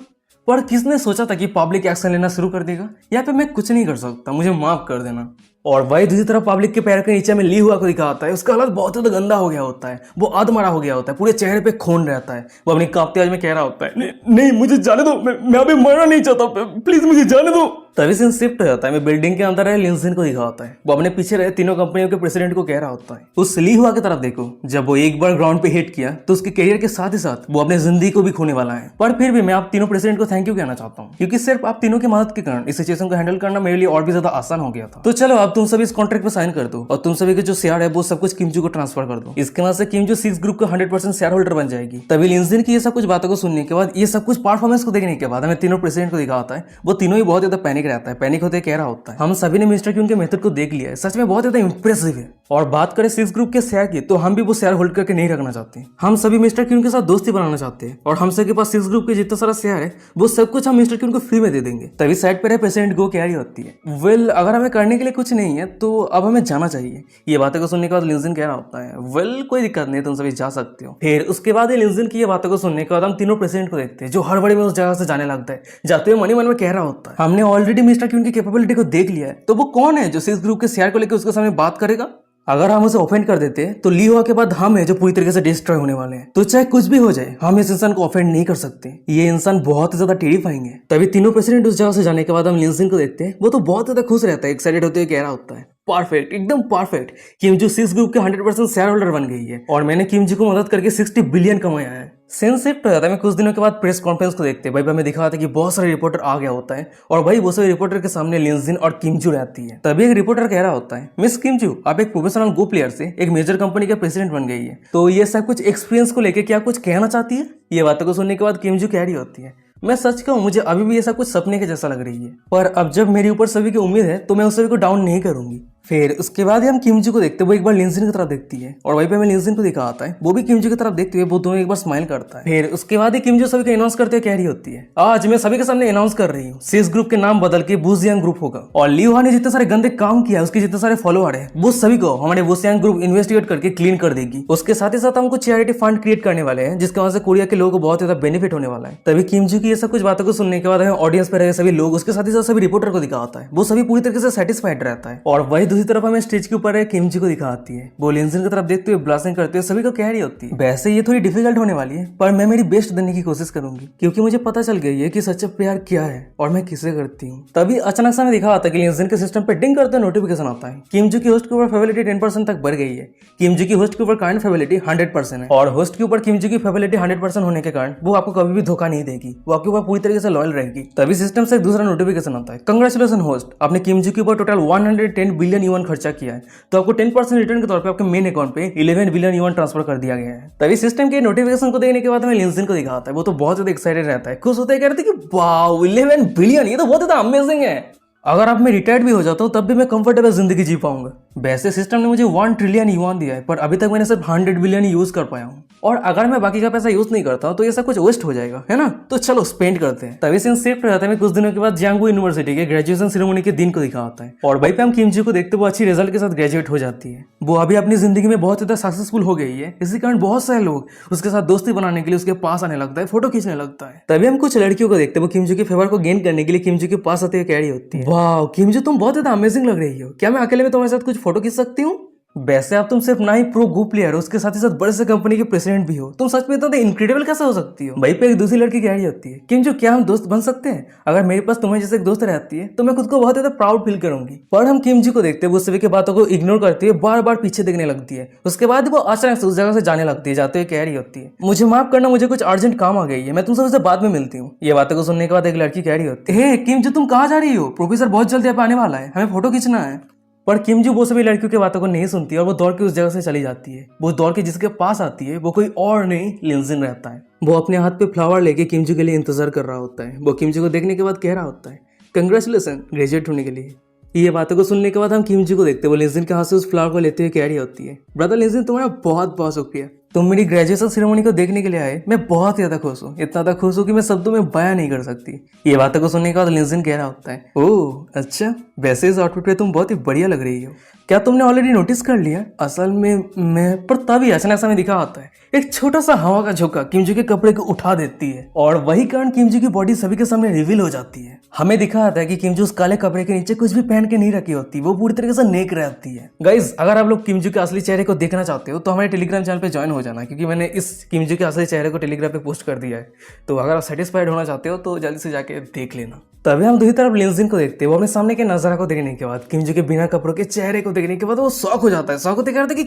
पर किसने सोचा था कि पब्लिक एक्शन लेना शुरू कर देगा। यहाँ पे मैं कुछ नहीं कर सकता, मुझे माफ कर देना। और वही दूसरी तरफ पब्लिक के पैर के नीचे में ली हुआ को दिखाता है, उसका हालत बहुत ज्यादा गंदा हो गया होता है, वो अधमरा हो गया होता है, पूरे चेहरे पे खून रहता है। वो अपनी कांपती आवाज में कह रहा होता है नहीं मुझे जाने दो, मैं अभी मरना नहीं चाहता, प्लीज मुझे जाने दो। तभी सीन शिफ्ट हो जाता है, मैं बिल्डिंग के अंदर है लिंजिन को दिखाता है, वो अपने पीछे रहे तीनों कंपनियों के प्रेसिडेंट को कह रहा होता है उस ली हुआ की तरफ देखो, जब वो एक बार ग्राउंड पे हिट किया तो उसके करियर के साथ ही साथ वो अपने जिंदगी को भी खोने वाला है। पर फिर भी मैं आप तीनों प्रेसिडेंट को थैंक यू कहना चाहता हूँ, क्योंकि सिर्फ आप तीनों की मदद के कारण इस सिचुएशन को हैंडल करना मेरे लिए और भी ज्यादा आसान हो गया था। तो चलो अब तुम सभी इस कॉन्ट्रैक्ट पे साइन कर दो और तुम सभी के जो शेयर है वो सब कुछ किमजू को ट्रांसफर कर दो, इसके बाद से किमजू 6 ग्रुप का 100% शेयर होल्डर बन जाएगी। तभी लिंजिन की ये सब कुछ बातों को सुनने के बाद, ये सब कुछ परफॉर्मेंस को देखने के बाद हमें तीनों प्रेसिडेंट को दिखा होता है, वो तीनों ही बहुत ज्यादा पैनिक रहता है, पैनिक होते कह रहा होता है हम सभी ने मिस्टर क्यून के मेथड को देख लिया है, सच में बहुत ज्यादा इंप्रेसिव है। और बात करें सिक्स ग्रुप के शेयर की, तो हम भी वो शेयर होल्ड करके नहीं रखना चाहते। हम सभी मिस्टर क्यून के साथ दोस्ती बनाना चाहते हैं और हम सबके पास सिक्स ग्रुप के जितना सारा शेयर है वो सब कुछ हम मिस्टर क्यून को फ्री में दे देंगे। तभी साइड पर है प्रेसिडेंट गो की आ रही होती है। वेल अगर हमें करने के लिए कुछ नहीं है तो अब हमें जाना चाहिए। ये बातें को सुनने के बाद लिंजिन कह रहा होता है वेल कोई दिक्कत नहीं, तुम सभी जा सकते हो। फिर उसके बाद लिंजिन की ये बातों को सुनने के बाद हम तीनों प्रेसिडेंट को देखते हैं जो हड़बड़ी में उस जगह से जाने लगता है। जाते हुए मन में कह रहा होता है हमने ऑलरेडी मिस्टर क्यून की कैपेबिलिटी को देख लिया है, तो वो कौन है जो सिक्स ग्रुप के शेयर को लेकर उसके सामने बात करेगा। अगर हम उसे ऑफेंड कर देते तो ली हुआ के बाद हम है जो पूरी तरीके से डिस्ट्रॉय होने वाले हैं। तो चाहे कुछ भी हो जाए हम इस इंसान को ऑफेंड नहीं कर सकते। ये इंसान बहुत ही ज्यादा टेरिफाइंग है। तभी तीनों प्रेसिडेंट उस जगह से जाने के बाद हम लिंजिन को देखते हैं। वो तो बहुत ज्यादा खुश रहता है, एक्साइटेड होते हुए कह रहा होता है परफेक्ट, एकदम परफेक्ट। किमजू सिक्स ग्रुप के 100% शेयर होल्डर बन गई है और मैंने किमजू को मदद करके 60 बिलियन कमाया है। सीन शिफ्ट हो जाता है। मैं कुछ दिनों के बाद प्रेस कॉन्फ्रेंस को देखते हैं। भाई हमें दिखा था कि बहुत सारे रिपोर्टर आ गया होता है और भाई वो सभी रिपोर्टर के सामने लिंजिन और किमजू रहती है। तभी एक रिपोर्टर कह रहा होता है मिस किमजू आप एक प्रोफेशनल गो प्लेयर से एक मेजर कंपनी के प्रेसिडेंट बन गई है, तो ये सब कुछ एक्सपीरियंस को लेकर क्या कुछ कहना चाहती है। ये बातों को सुनने के बाद किमजू कह रही होती है मैं सच कहूं मुझे अभी भी ऐसा कुछ सपने के जैसा लग रही है, पर अब जब मेरे ऊपर सभी की उम्मीद है तो मैं उस सभी को डाउन नहीं करूंगी। फिर उसके बाद हम किमजू को देखते हैं। वो एक बार लिंजिन की तरफ देखती है और वहीं पे हमें लिंजिन को दिखा आता है। वो भी किमजू की तरफ देखते हुए वो दोनों एक बार स्माइल करता है। फिर उसके बाद ही किमजू सभी को अनाउंस करते हुए कह रही होती है आज मैं सभी के सामने अनाउंस कर रही हूँ सिक्स ग्रुप के नाम बदल के वुजियांग ग्रुप होगा और लीहा ने जितने सारे गंदे काम किया उसके जितने सारे फॉलोअर है वो सभी को हमारे वुजियांग ग्रुप इन्वेस्टिगेट करके क्लीन कर देगी। उसके साथ ही साथ हम कुछ चैरिटी फंड क्रिएट करने वाले हैं जिसकी वजह से कोरिया के लोगों को बहुत ज्यादा बेनिफिट होने वाला है। तभी किमजू की ये सब कुछ बातों को सुनने के बाद हमें ऑडियंस पे रहे सभी लोग उसके साथ ही साथ सभी रिपोर्टर को दिखा आता है। वो सभी पूरी तरीके से सेटिस्फाइड रहता है और वही दूसरी तरफ हमें स्टेज ऊपर है किमजू को दिखाती है। वो लिंजिन की तरफ देखते हुए ब्लास्टिंग करते हुए सभी को कह रही होती है वैसे ये थोड़ी डिफिकल्ट होने वाली है पर मैं मेरी बेस्ट देने की कोशिश करूंगी क्योंकि मुझे पता चल गई है कि सच्चा प्यार क्या है और मैं किसे करती हूँ। तभी अचानक से हमें दिखा आता है कि लिंजिन के सिस्टम पे डिंग करते नोटिफिकेशन आता है किमजू की होस्ट के ऊपर फेबिलिटी 10% तक बढ़ गई है। किमजू की होस्ट के ऊपर करंट फेबिलिटी 100% है और होस्ट के ऊपर किमजू की फेबिलिटी 100% होने के कारण वो आपको कभी भी धोखा नहीं देगी, वो आपके ऊपर पूरी तरीके से लॉयल रहेगी। तभी सिस्टम से एक दूसरा नोटिफिकेशन आता है कंग्रेचुलेशन होस्ट, आपने किमजू के ऊपर टोटल 110 बिलियन युआन खर्चा किया है तो आपको 10% रिटर्न के तौर पे आपके मेन अकाउंट पे 11 बिलियन युआन ट्रांसफर कर दिया गया है। तभी सिस्टम के नोटिफिकेशन को देखने के बाद हमें लिंजिन को दिखाता है। वो तो बहुत ज्यादा एक्साइटेड रहता है, खुश होता है, कह रहे थे कि वाओ 11 बिलियन, ये तो बहुत ज्यादा अमेजिंग है। अगर आप मैं रिटायर्ड भी हो जाता हूँ तब भी मैं कंफर्टेबल जिंदगी जी पाऊंगा। वैसे सिस्टम ने मुझे 1 ट्रिलियन युआन दिया है पर अभी तक मैंने सिर्फ 100 बिलियन यूज कर पाया हूँ और अगर मैं बाकी का पैसा यूज नहीं करता हूँ तो ये सब कुछ वेस्ट हो जाएगा, है ना। तो चलो स्पेंड करते हैं। तभी सीन शिफ्ट हो जाता है। कुछ दिनों के बाद जियांगू यूनिवर्सिटी के ग्रेजुएशन सेरेमनी के दिन को दिखा आता है और वहीं पे हम किमजू को देखते वो अच्छी रिजल्ट के साथ ग्रेजुएट हो जाती है। वो अभी अपनी जिंदगी में बहुत ज्यादा सक्सेसफुल हो गई है, इसी कारण बहुत सारे लोग उसके साथ दोस्ती बनाने के लिए उसके पास आने लगता है, फोटो खींचने लगता है। तभी हम कुछ लड़कियों को देखते हैं वो किमजू के फेवर को गेन करने के लिए किमजू के पास आते हुए कह रही होती है वाह किमजू तुम बहुत ज्यादा अमेजिंग लग रही हो, क्या मैं अकेले में तुम्हारे साथ कुछ फोटो खींच सकती हूँ। वैसे आप तुम सिर्फ ना ही प्रो गो प्लेयर हो उसके साथ ही साथ बड़े से कंपनी के प्रेसिडेंट भी हो, तुम सच में इतना इनक्रेडिबल कैसे हो सकती हो। भाई पे एक दूसरी लड़की कह रही होती है किमजू क्या हम दोस्त बन सकते हैं, अगर मेरे पास तुम्हें जैसे एक दोस्त रहती है तो मैं खुद को बहुत ज्यादा प्राउड फील करूंगी। पर हम किमजू को देखते हैं वो सभी की बातों को इग्नोर करती है, बार बार पीछे देखने लगती है। उसके बाद वो अचानक से उस जगह से जाने लगती है, जाते हुए कह रही होती है मुझे माफ करना, मुझे कुछ अर्जेंट काम आ गई है, मैं तुम सबसे बाद में मिलती हूँ। ये बातों को सुनने के बाद एक लड़की कह रही होती है किमजू तुम कहाँ जा रही हो, प्रोफेसर बहुत जल्दी आप आने वाला है, हमें फोटो खींचना है। पर किमजू वो सभी लड़कियों की बातों को नहीं सुनती और वो दौड़ के उस जगह से चली जाती है। वो दौड़ के जिसके पास आती है वो कोई और नहीं लिंजिन रहता है। वो अपने हाथ पे फ्लावर लेके किमजू के लिए इंतजार कर रहा होता है। वो किमजू को देखने के बाद कह रहा होता है कंग्रेचुलेसन ग्रेजुएट होने के लिए। ये बातों को सुनने के बाद हम किमजू को देखते हैं वो लिंजिन के हाथ से उस फ्लावर को लेते हुए कह रही होती है ब्रदर लिंजिन तुम्हारा बहुत बहुत शुक्रिया, तुम मेरी ग्रेजुएशन सेरेमनी को देखने के लिए आए, मैं बहुत ज्यादा खुश हूँ, इतना ज्यादा खुश हूँ कि मैं शब्दों में बयां नहीं कर सकती। ये बातों को सुनने के बाद लिंजिन कह रहा होता है ओह अच्छा, वैसे इस आउटफिट पे तुम बहुत ही बढ़िया लग रही हो, क्या तुमने ऑलरेडी नोटिस कर लिया। असल में मैं पर तभी अचानक से दिखा आता है एक छोटा सा हवा का झोंका किमजू के कपड़े को उठा देती है और वही कारण किमजू की बॉडी सभी के सामने रिवील हो जाती है। हमें दिखा आता है कि किमजू उस काले कपड़े के नीचे कुछ भी पहन के नहीं रखी होती, वो पूरी तरीके से नेक रहती है। गाइज अगर आप लोग किमजू के असली चेहरे को देखना चाहते हो तो हमारे टेलीग्राम चैनल पे ज्वाइन हो जाना, क्योंकि मैंने इस किमजू के असली चेहरे को टेलीग्राम पे पोस्ट कर दिया है। तो अगर आप सेटिस्फाइड होना चाहते हो तो जल्दी से जाके देख लेना। तभी हम दूसरी तरफ लिंजिन को देखते हैं। वो अपने सामने के नजारा को देखने के बाद किमजू के बिना कपड़ों के चेहरे को देखने के बाद वो शौक हो जाता है। शौक होते कहते कि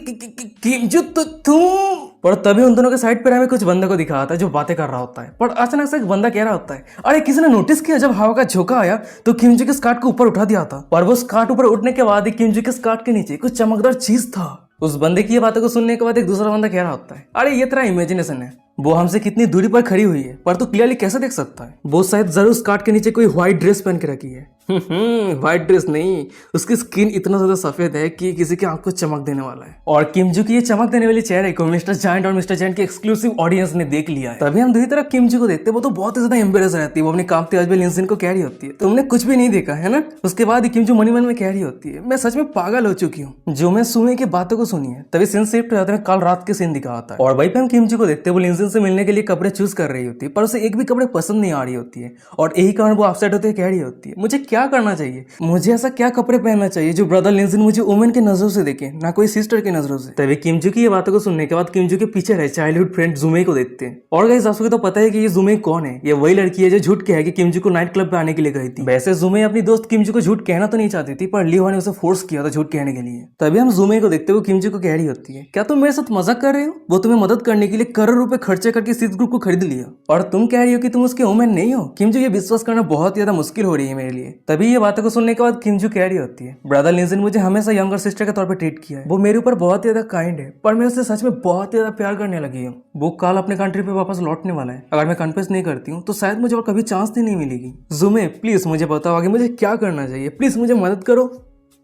किमजू तो तुम। पर तभी उन दोनों के साइड पर हमें कुछ बंदे को दिखा आता है जो बातें कर रहा होता है। पर अचानक से एक बंदा कह रहा होता है अरे किसी ने नोटिस किया जब हवा का झोंका आया तो किमजू के स्कर्ट को ऊपर उठा दिया था, पर वो स्कर्ट ऊपर उठने के बाद ही किमजू के स्कर्ट के नीचे कुछ चमकदार चीज था। उस बंदे की ये बातों को सुनने के बाद एक दूसरा बंदा कह रहा होता है अरे ये तेरा इमेजिनेशन है, वो हमसे कितनी दूरी पर खड़ी हुई है पर तू क्लियरली कैसे देख सकता है, वो शायद जरूर स्कर्ट के नीचे कोई व्हाइट ड्रेस पहन के रखी है। व्हाइट ड्रेस नहीं, उसकी स्किन इतना ज्यादा सफेद है कि किसी की आंख को चमक देने वाला है। और किमजू की ये चमक देने वाली चेहरे को मिस्टर जायंट और मिस्टर जायंट के एक्सक्लूसिव ऑडियंस ने देख लिया है। तभी हम दूसरी तरफ किमजू को देखते हैं, वो तो बहुत ही ज्यादा एम्बेरस रहती है। वो अपने कांपते हुए लिंजिन को कह रही होती है, तुमने कुछ भी नहीं देखा है ना। उसके बाद किमजू मनी मन में कह रही होती है, मैं सच में पागल हो चुकी हूँ जो मैं सुमे की बातों को सुनी है। तभी सीन शिफ्ट हो जाता है, कल रात के सीन दिखा आता है और वहीं पे हम किमजू को देखते हैं, वो लिंजिन से मिलने के लिए कपड़े चूज कर रही होती है, पर उसे एक भी कपड़े पसंद नहीं आ रही होती है और यही कारण वो अपसेट होते कह रही होती है, मुझे क्या करना चाहिए, मुझे ऐसा क्या कपड़े पहनना चाहिए जो ब्रदर लिंजिन मुझे वुमेन की नजरों से देखे, ना कोई सिस्टर की नजरों से। तभी किमजू की ये बातों को सुनने के बाद किमजू के पीछे रहे चाइल्डहुड फ्रेंड जुमे को देखते हैं। और गाइस आप सबको तो पता है कि ये जुमे कौन है। ये वही लड़की है जो झूठ कह कि किमजू को नाइट क्लब पे आने के लिए गई थी। वैसे जुमे अपनी दोस्त किमजू को झूठ कहना तो नहीं चाहती थी, पर लियो ने उसे फोर्स किया था झूठ कहने के लिए। तभी हम जुमे को देखते हुए किमजू को कह रही होती है, क्या तुम मेरे साथ मजाक कर रहे हो, वो तुम्हें मदद करने के लिए करोड़ रुपए खर्चे करके इस ग्रुप को खरीद लिया और तुम कह रही हो कि तुम उसके वुमेन नहीं हो। किमजू ये विश्वास करना बहुत ज्यादा मुश्किल हो रही है मेरे लिए। तभी ये बातों को सुनने के बाद किमजू कह रही होती है, ब्रदर लिंजिन मुझे हमेशा यंगर सिस्टर के तौर पर ट्रीट किया है, वो मेरे ऊपर बहुत ज्यादा काइंड है, पर मैं उससे सच में बहुत ज्यादा प्यार करने लगी हूँ। वो कल अपने कंट्री पे वापस लौटने वाला है, अगर मैं कन्फेस नहीं करती हूँ तो शायद मुझे और कभी चांस ही नहीं मिलेगी। जुमे प्लीज मुझे बताओ आगे मुझे क्या करना चाहिए, प्लीज मुझे मदद करो।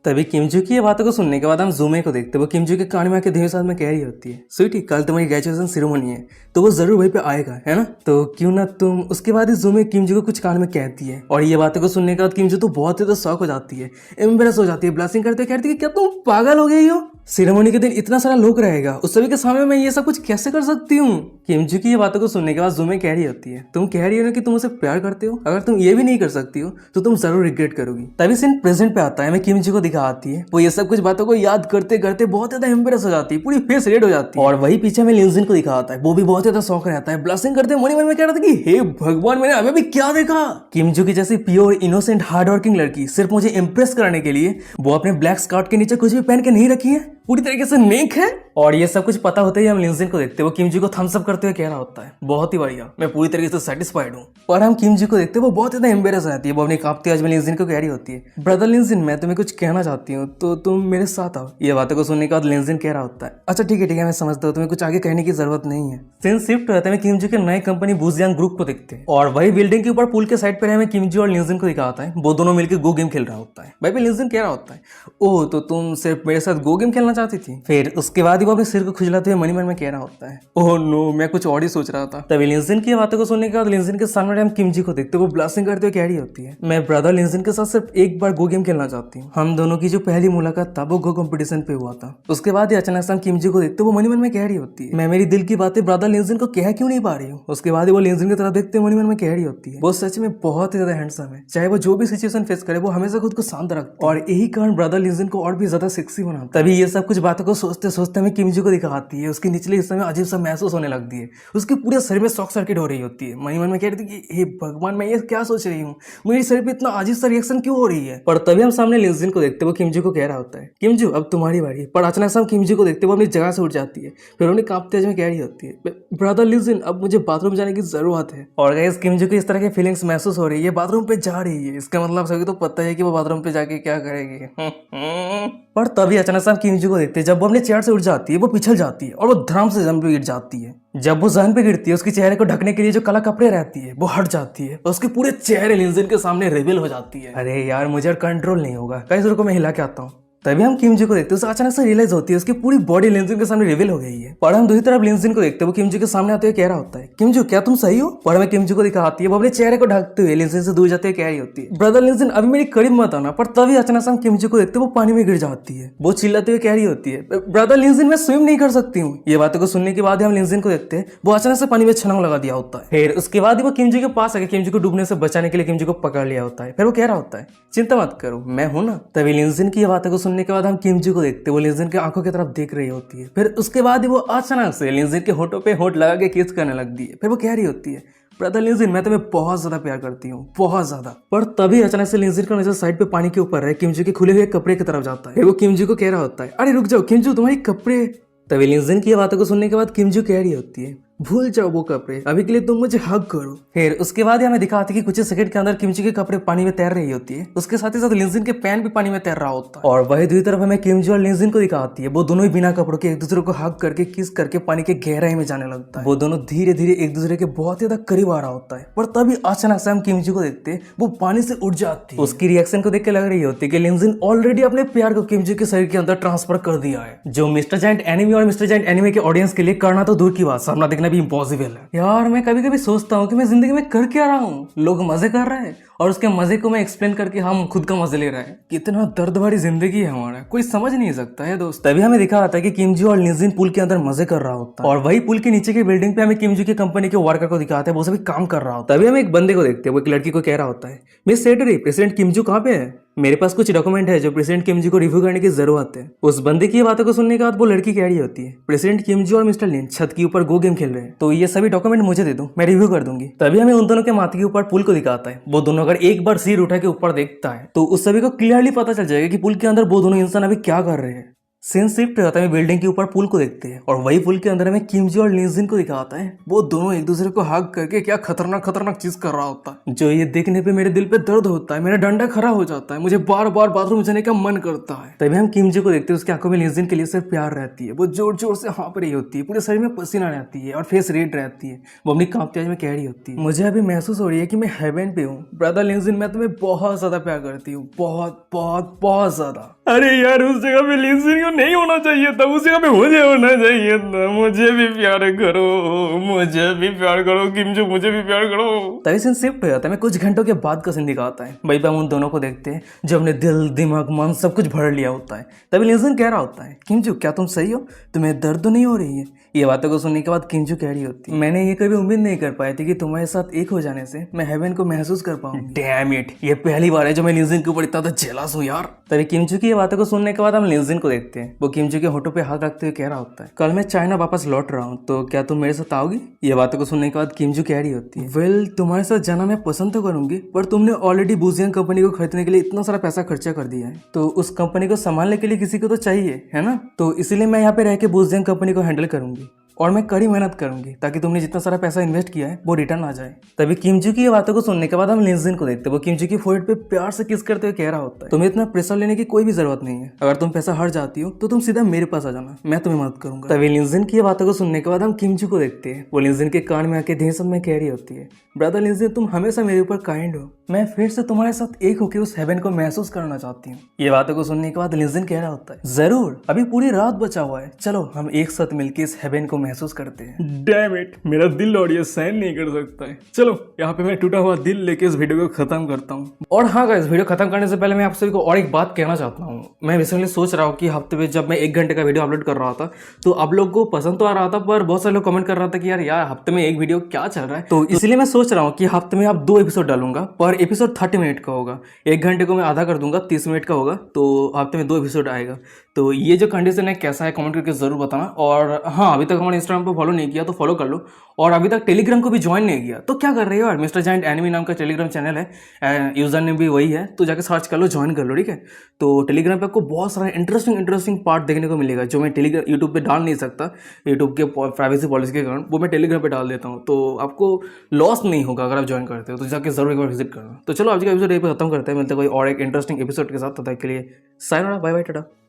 तभी किमजू की ये बातों को सुनने के बाद हम जुमे को देखते हैं, वो किमजू के कान में आके धीरे साथ में कह रही होती है, स्वीटी कल तुम्हारी ग्रेजुएशन सेरेमनी है तो वो जरूर वहीं पे आएगा है ना, तो क्यों ना तुम। उसके बाद ही जुमे किमजू को कुछ कान में कहती है और ये बातों को सुनने के बाद किमजू तो बहुत ज्यादा शॉक हो जाती है, एम्बेरस हो जाती है, ब्लशिंग करते कहती है क्या तुम पागल हो गई हो, सेरेमनी के दिन इतना सारा लोग रहेगा, उस सभी के सामने मैं ये सब कुछ कैसे कर सकती हूँ। किमजू की ये बातों को सुनने के बाद जुमे कह रही होती है, तुम कह रही हो ना कि तुम उसे प्यार करते हो, अगर तुम ये भी नहीं कर सकती हो तो तुम जरूर रिग्रेट करोगी। तभी सीन प्रेजेंट पे आता है, मैं किमजू को दिखा आती है, वो ये सब कुछ बातों को याद करते करते बहुत ज्यादा एम्बेरस हो जाती है, पूरी फेस रेड हो जाती है और वही पीछे में लिंजिन को दिखा आता है, वो भी बहुत ज्यादा शौक रहता है, ब्लशिंग करते मन में कह रहा था कि हे भगवान मैंने अभी भी क्या देखा। किमजू की जैसी प्योर इनोसेंट हार्ड वर्किंग लड़की सिर्फ मुझे इम्प्रेस करने के लिए वो अपने ब्लैक स्कर्ट के नीचे कुछ भी पहन के नहीं रखी है, पूरी तरीके से नेक है। और ये सब कुछ पता होते ही हम लिंजिन को देखते हैं, वो किमजू को थम्स अप करते हुए कह रहा होता है, बहुत ही बढ़िया, मैं पूरी तरीके से सेटिस्फाइड हूँ। पर हम किमजू को देखते हैं, वो बहुत ज्यादा एम्बेरस रहती है, वो अपनी कांपती आवाज में लिंजिन को कह रही होती है, ब्रदर लिंजिन मैं तुम्हें कुछ कहना चाहती हूँ तो तुम मेरे साथ आओ। ये बातों को सुनने के बाद लिंजिन कह रहा होता है, अच्छा ठीक है मैं समझता हूँ, तुम्हें कुछ आगे कहने की जरूरत नहीं है। सीन शिफ्ट होता है, किमजू के नए कंपनी बुजियांग ग्रुप को देखते हैं और वही बिल्डिंग के ऊपर पुल के साइड पर हमें किमजू और लिंजिन को दिखा होता है, वो दोनों मिलकर गो गेम खेल रहा होता है। भाई लिंजिन कह रहा होता है, ओह तो तुम सिर्फ मेरे साथ गो गेम खेलना चाहती थी। फिर उसके बाद ही वो अपने सिर को खुजलाते हुए मनी मन में कह रहा होता है, ओह नो मैं कुछ और ही सोच रहा था। तभी लिंजिन की बातों को सुनने के बाद लिंजिन के सामने हम किमजी को देखते वो ब्लास्टिंग करते हुए कह रही होती है, मैं ब्रदर लिंजिन के साथ सिर्फ एक बार गो गेम खेलना चाहती हूँ। हम दोनों की जो पहली मुलाकात था वो गो कॉम्पिटिशन पे हुआ था। उसके बाद ही अचानक से हम किमजी को देखते वो मनी मन में कह रही होती है, मैं मेरी दिल की बातें ब्रदर लिंजिन को कह क्यों नहीं पा रही हूँ। उसके बाद वो लिंजिन की तरफ देखते मनी मन में कह रही होती है, वो सच में बहुत ही ज्यादा हैंडसम है, चाहे वो जो भी सिचुएशन फेस करे वो हमेशा खुद को शांत रखता है और यही कारण ब्रदर लिंजिन को और भी ज्यादा सेक्सी बनाता। तभी ये सब कुछ बातों को सोचते सोचते हमें किमजी को दिखाती है, उसके निचले हिस्से में अजीब सा महसूस होने लगती है, उसके पूरे शरीर में शॉक सर्किट हो रही होती है। मनी मन में कह रही थी कि हे भगवान मैं ये क्या सोच रही हूँ, मेरे शरीर पे इतना अजीब सा रिएक्शन क्यों हो रही है। पर तभी हम सामने लिंजिन को देखते वो किमजी को कह रहा होता है, किमजू अब तुम्हारी बारी। पर अचानक से हम किमजी को देखते वो अपनी जगह से उठ जाती है, फिर उन्हें कांपते हुए कह रही होती है, ब्रदर लिंजिन अब मुझे बाथरूम जाने की जरूरत है। और गाइस किमजी को इस तरह की फीलिंग्स महसूस हो रही है, बाथरूम पे जा रही है, इसका मतलब सभी तो पता है कि वो बाथरूम पे जाके क्या करेगी। पर तभी अचानक से हम किमजी को देखते हैं, जब वो अपने चेयर से उठ जाती है वो पिछल जाती है और वो धड़ाम से जमीन पे गिर जाती है। जब वो जमीन पे गिरती है उसके चेहरे को ढकने के लिए जो काला कपड़े रहती है वो हट जाती है और उसके पूरे चेहरे लिंजिन के सामने रिवील हो जाती है। अरे यार मुझे कंट्रोल नहीं होगा, गाइस रुको मैं हिला के आता हूँ। तभी हम किमजी को देखते हैं, उसे अचानक से रियलाइज होती है उसकी पूरी बॉडी लिंजिन के सामने रिवील हो गई है। पर हम दूसरी तरफ लिंजिन को देखते हैं, वो किमजी के सामने आते हुए कह रहा होता है, किमजू क्या तुम सही हो। पर हमें किमजी को दिखाती है वो अपने चेहरे को ढकते हुए लिंजिन से दूर जाते हुए कह रही होती है, ब्रदर लिंजिन अभी मेरी करीब मत आना। पर तभी अचानक से हम किमजी को देखते वो पानी में गिर जाती है, वो चिल्लाते हुए कह रही होती है, ब्रदर लिंजिन मैं स्विम नहीं कर सकती हूँ। ये बातों को सुनने के बाद हम लिंजिन को देखते हैं, वो अचानक से पानी में छलांग लगा दिया होता है। फिर उसके बाद वो किमजी के पास आके किमजी को डूबने से बचाने के लिए किमजी को पकड़ लिया होता है। फिर वो कह रहा होता है, चिंता मत करो मैं हूं ना। तभी लिंजिन की बातों को सुनने के बाद हम किमजी को देखते वो लिंजिन के आंखों की तरफ देख रही होती है। फिर उसके बाद वो अचानक से लिंजिन के होठों पे होठ लगा के किस करने लगती है। फिर वो कह रही होती है, ब्रदर लिंजिन मैं तुम्हें बहुत ज्यादा प्यार करती हूँ, बहुत ज्यादा। पर तभी अचानक से लिंजिन का नजर साइड पे पानी के ऊपर है, किमजी के खुले हुए कपड़े की तरफ जाता है। फिर वो किमजी को कह रहा होता है, अरे रुक जाओ किमजू तुम्हारे कपड़े। तभी लिंजिन की बातों को सुनने के बाद किमजू कह रही होती है, भूल जाओ वो कपड़े, अभी के लिए तुम मुझे हग करो। फिर उसके बाद हमें दिखाते कि कुछ सेकंड के अंदर किमची के कपड़े पानी में तैर रही होती है, उसके साथ ही साथ लिंजिन के पैन भी पानी में तैर रहा होता है। और वही दूसरी तरफ हमें किमची और लिंजिन को दिखाती है, वो दोनों ही बिना कपड़ों के एक दूसरे को हग करके किस करके पानी के गहराई में जाने लगता है। वो दोनों धीरे धीरे एक दूसरे के बहुत ज्यादा करीब आ रहा होता है, पर तभी अचानक से हम किमची को देखते हैं वो पानी से उठ जाती है। उसकी रिएक्शन को देख के लग रही होती है कि लिंजिन ऑलरेडी अपने प्यार को किमची के शरीर के अंदर ट्रांसफर कर दिया है, जो मिस्टर जायंट एनिमी और मिस्टर जायंट एनिमे के ऑडियंस के लिए करना तो दूर की बात, सामना देखना भी इम्पॉसिबल है। यार मैं कभी कभी सोचता हूँ कि मैं जिंदगी में कर क्या रहा हूँ। लोग मजे कर रहे हैं और उसके मजे को मैं एक्सप्लेन करके हम खुद का मजे ले रहे हैं। कितना दर्द भरी जिंदगी है हमारा, कोई समझ नहीं सकता है दोस्त। तभी हमें दिखा आता है कि किमजी और लिंजिन पुल के अंदर मजे कर रहा होता है, और वही पुल के नीचे की बिल्डिंग पे हमें किमजी की कंपनी के वर्कर को दिखाते हैं, वो सभी काम कर रहा होता है। तभी हम एक बंदे को देखते हैं, वो एक लड़की को कह रहा होता है, मिस सेटरी प्रेसिडेंट किमजू कहाँ पे है? मेरे पास कुछ डॉक्यूमेंट है जो प्रेसिडेंट किमजी को रिव्यू करने की जरूरत है। उस बंदे की बातों को सुनने के बाद वो लड़की कह रही होती है, प्रेसिडेंट किमजी और मिस्टर लिन छत के ऊपर गो गेम खेल रहे हैं, तो ये सभी डॉक्यूमेंट मुझे दे दो, मैं रिव्यू कर दूंगी। तभी हमें उन दोनों के माथे के ऊपर पुल को दिखाता है। वो दोनों अगर एक बार सिर उठा के ऊपर देखता है तो उस सभी को क्लियरली पता चल जाएगा कि पुल के अंदर वो दोनों इंसान अभी क्या कर रहे हैं। सीन शिफ्ट होता है, बिल्डिंग के ऊपर पुल को देखते हैं, और वही पुल के अंदर हमें किमजी और लिंजिन को दिखाता है। वो दोनों एक दूसरे को हग करके क्या खतरनाक खतरनाक चीज कर रहा होता है, जो ये देखने पे मेरे दिल पे दर्द होता है, मेरा डंडा खड़ा हो जाता है, मुझे बार बार बाथरूम जाने का मन करता है। तभी हम किमजी को देखते हैं, उसकी आंखों में लिंजिन के लिए सिर्फ प्यार रहती है। वो जोर जोर से हाँप रही होती है, पूरे शरीर में पसीना रहती है और फेस रेड रहती है। वो अपनी कांपती आवाज में कह रही होती है, मुझे अभी महसूस हो रही है कि मैं हेवन पे हूँ। ब्रदर लिंजिन, मैं तुम्हें बहुत ज्यादा प्यार करती हूँ, बहुत बहुत बहुत ज्यादा। अरे यार, उस जगह पे लिंजिन को नहीं होना चाहिए था, उस जगह पे मुझे होना चाहिए था। मुझे भी प्यार करो, मुझे भी प्यार करो किमजू, मुझे भी प्यार करो। तभी सीन शिफ्ट हो जाता है, मैं कुछ घंटों के बाद का सीन दिखाता है। भाई हम उन दोनों को देखते हैं जो अपने दिल दिमाग मन सब कुछ भर लिया होता है। तभी लिंजिन कह रहा होता है, किमजू क्या तुम सही हो? तुम्हें दर्द तो नहीं हो रही है? ये बातों को सुनने के बाद किमजू कह रही होती है, मैंने ये कभी उम्मीद नहीं कर पाई थी कि तुम्हारे साथ एक हो जाने से मैं हेवन को महसूस कर पाऊंगी। डैम इट, ये पहली बार है जो मैं लिंजिन के ऊपर इतना तो जेलस हूँ यार। तभी किमजू की ये बातों को सुनने के बाद हम लिंजिन को देखते हैं। वो किमजू के होठों पे हाथ रखते हुए कह रहा होता है, कल मैं चाइना वापस लौट रहा हूँ, तो क्या तुम मेरे साथ आओगी? ये बातों को सुनने के बाद किमजू कह रही होती है, वेल तुम्हारे साथ जाना मैं पसंद तो करूंगी, पर तुमने ऑलरेडी बुजियन कंपनी को खरीदने के लिए इतना सारा पैसा खर्चा कर दिया है, तो उस कंपनी को संभालने के लिए किसी को तो चाहिए, है ना? तो इसीलिए मैं यहाँ पे रह के बुजियन कंपनी को हैंडल करूंगी, और मैं कड़ी मेहनत करूंगी ताकि तुमने जितना सारा पैसा इन्वेस्ट किया है वो रिटर्न आ जाए। तभी किमजू की ये बातों को सुनने के बाद हम लिंजिन को देखते हैं। वो किमजू की फोrehead पे प्यार से किस करते हुए कह रहा होता है, तुम्हें इतना प्रेशर लेने की कोई भी जरूरत नहीं है। अगर तुम पैसा हार जाती हो तो तुम सीधा मेरे पास आ जाना, मैं तुम्हें मदद करूंगा। तभी लिंजिन की ये बातों को सुनने के बाद हम किमजू को देखते हैं। वो लिंजिन के कान में आके धीरे में कह रही होती है, ब्रदर लिंजिन, तुम हमेशा मेरे ऊपर काइंड हो, मैं फिर से तुम्हारे साथ एक होकर उस हेवन को महसूस करना चाहती हूँ। ये बातों को सुनने के बाद लिंजिन कह रहा होता है, जरूर, अभी पूरी रात बचा हुआ है, चलो हम एक साथ मिलकर इस हेवन को महसूस करते हैं। डैम इट, मेरा दिल और ये सहन नहीं कर सकता है। चलो यहाँ पे मैं टूटा हुआ दिल लेके इस वीडियो को खत्म करता हूँ। और हाँ गाइस, वीडियो खत्म करने से पहले मैं आप सभी को और एक बात कहना चाहता हूँ। मैं रिसेंटली सोच रहा हूँ कि हफ्ते में जब मैं 1 घंटे का वीडियो अपलोड कर रहा था तो आप लोग को पसंद तो आ रहा था, पर बहुत सारे लोग कमेंट कर रहा था कि यार हफ्ते में एक वीडियो क्या चल रहा है। तो इसलिए मैं सोच रहा हूँ कि हफ्ते में आप 2 एपिसोड डालूंगा, पर एपिसोड 30 मिनट का होगा। 1 घंटे को मैं आधा कर दूंगा, 30 मिनट का होगा, तो हफ्ते में 2 एपिसोड आएगा। तो ये जो कंडीशन है कैसा है कमेंट करके जरूर बताना। और हाँ, अभी तक हमारे इंस्टाग्राम पर फॉलो नहीं किया तो फॉलो कर लो, और अभी तक टेलीग्राम को भी ज्वाइन नहीं किया तो क्या कर रहे हो यार। मिस्टर जायंट एनिमी नाम का टेलीग्राम चैनल है, यूजर नेम भी वही है, तो जाकर सर्च कर लो, ज्वाइन कर लो, ठीक है। तो टेलीग्राम पे आपको बहुत सारा इंटरेस्टिंग पार्ट देखने को मिलेगा जो मैं टेलीग्राम यूट्यूब पे डाल नहीं सकता, यूट्यूब के प्राइवेसी पॉलिसी के कारण, वो मैं टेलीग्राम पे डाल देता हूँ। तो आपको लॉस नहीं होगा अगर आप ज्वाइन करते हो, तो जाकर जरूर एक बार विजिट करना। तो चलो आज का एपिसोड यहीं पे खत्म करते हैं, मिलते हैं कोई और एक इंटरेस्टिंग एपिसोड के साथ। तब तक के लिए सायोनारा, बाय बाय, टाटा।